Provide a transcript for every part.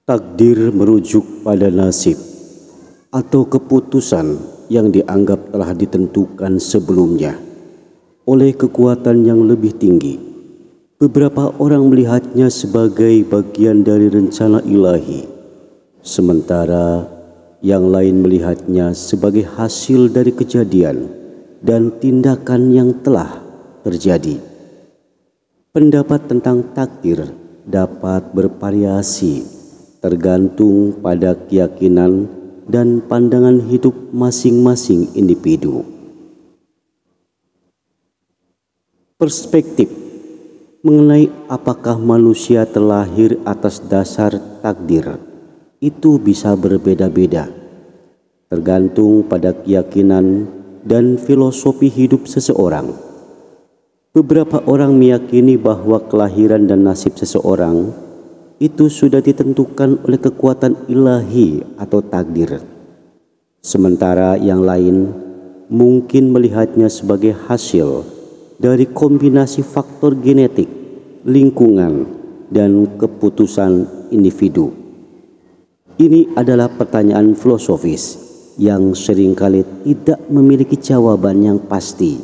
Takdir merujuk pada nasib atau keputusan yang dianggap telah ditentukan sebelumnya oleh kekuatan yang lebih tinggi. Beberapa orang melihatnya sebagai bagian dari rencana ilahi, sementara yang lain melihatnya sebagai hasil dari kejadian dan tindakan yang telah terjadi. Pendapat tentang takdir dapat bervariasi tergantung pada keyakinan dan pandangan hidup masing-masing individu. Perspektif mengenai apakah manusia terlahir atas dasar takdir itu bisa berbeda-beda, tergantung pada keyakinan dan filosofi hidup seseorang. Beberapa orang meyakini bahwa kelahiran dan nasib seseorang itu sudah ditentukan oleh kekuatan ilahi atau takdir. Sementara yang lain mungkin melihatnya sebagai hasil dari kombinasi faktor genetik, lingkungan, dan keputusan individu. Ini adalah pertanyaan filosofis yang seringkali tidak memiliki jawaban yang pasti,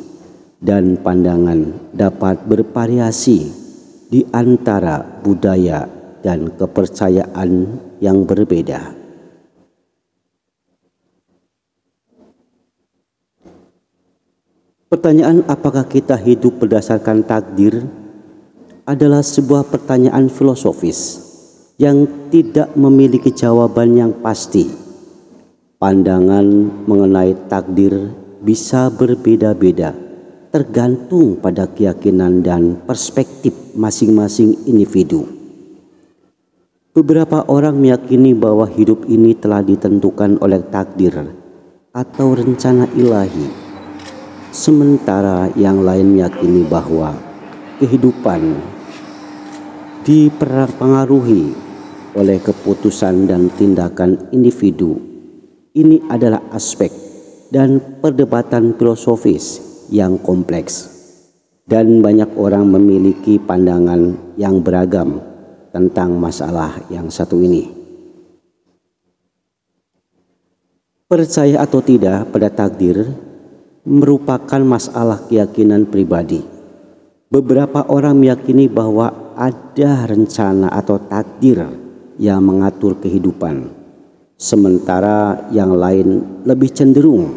dan pandangan dapat bervariasi di antara budaya dan kepercayaan yang berbeda. Pertanyaan apakah kita hidup berdasarkan takdir adalah sebuah pertanyaan filosofis yang tidak memiliki jawaban yang pasti. Pandangan mengenai takdir bisa berbeda-beda tergantung pada keyakinan dan perspektif masing-masing individu. Beberapa orang meyakini bahwa hidup ini telah ditentukan oleh takdir atau rencana ilahi, sementara yang lain meyakini bahwa kehidupan dipengaruhi oleh keputusan dan tindakan individu. Ini adalah aspek dan perdebatan filosofis yang kompleks, dan banyak orang memiliki pandangan yang beragam tentang masalah yang satu ini. Percaya atau tidak pada takdir merupakan masalah keyakinan pribadi. Beberapa orang meyakini bahwa ada rencana atau takdir yang mengatur kehidupan, sementara yang lain lebih cenderung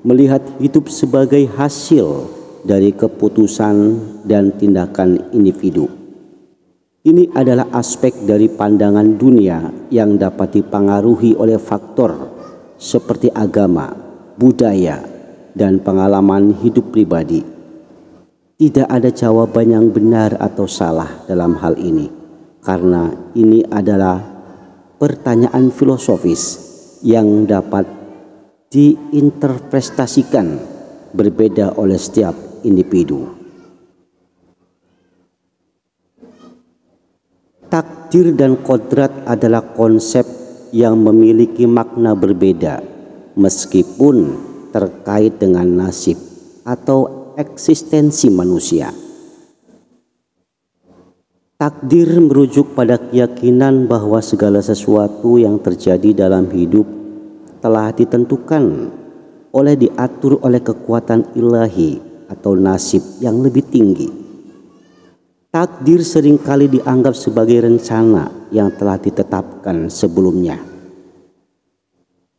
melihat hidup sebagai hasil dari keputusan dan tindakan individu. Ini adalah aspek dari pandangan dunia yang dapat dipengaruhi oleh faktor seperti agama, budaya, dan pengalaman hidup pribadi. Tidak ada jawaban yang benar atau salah dalam hal ini, karena ini adalah pertanyaan filosofis yang dapat diinterpretasikan berbeda oleh setiap individu. Takdir dan kodrat adalah konsep yang memiliki makna berbeda meskipun terkait dengan nasib atau eksistensi manusia. Takdir merujuk pada keyakinan bahwa segala sesuatu yang terjadi dalam hidup telah ditentukan diatur oleh kekuatan ilahi atau nasib yang lebih tinggi. Takdir seringkali dianggap sebagai rencana yang telah ditetapkan sebelumnya.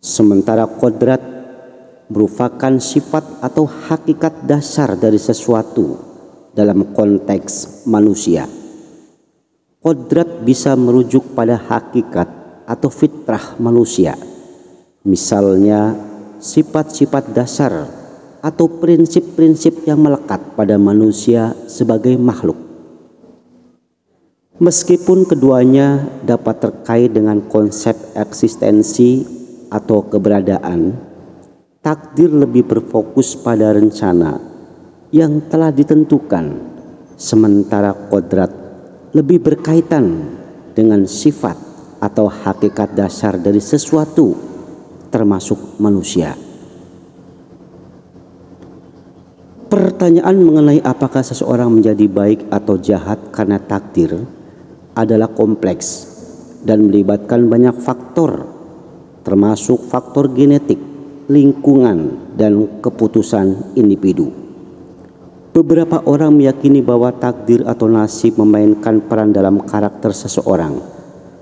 Sementara kodrat merupakan sifat atau hakikat dasar dari sesuatu dalam konteks manusia. Kodrat bisa merujuk pada hakikat atau fitrah manusia. Misalnya sifat-sifat dasar atau prinsip-prinsip yang melekat pada manusia sebagai makhluk. Meskipun keduanya dapat terkait dengan konsep eksistensi atau keberadaan, takdir lebih berfokus pada rencana yang telah ditentukan, sementara kodrat lebih berkaitan dengan sifat atau hakikat dasar dari sesuatu, termasuk manusia. Pertanyaan mengenai apakah seseorang menjadi baik atau jahat karena takdir adalah kompleks dan melibatkan banyak faktor, termasuk faktor genetik, lingkungan, dan keputusan individu. Beberapa orang meyakini bahwa takdir atau nasib memainkan peran dalam karakter seseorang,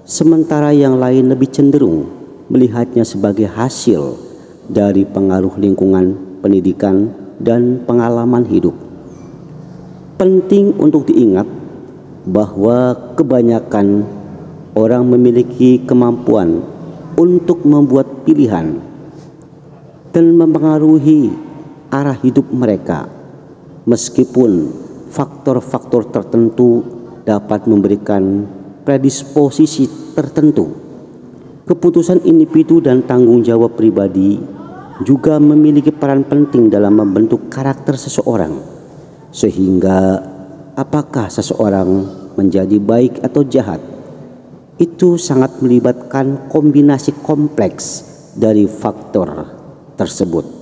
sementara yang lain lebih cenderung melihatnya sebagai hasil dari pengaruh lingkungan, pendidikan, dan pengalaman hidup. Penting untuk diingat bahwa kebanyakan orang memiliki kemampuan untuk membuat pilihan dan mempengaruhi arah hidup mereka, meskipun faktor-faktor tertentu dapat memberikan predisposisi tertentu. Keputusan individu dan tanggung jawab pribadi juga memiliki peran penting dalam membentuk karakter seseorang, sehingga apakah seseorang menjadi baik atau jahat itu sangat melibatkan kombinasi kompleks dari faktor tersebut.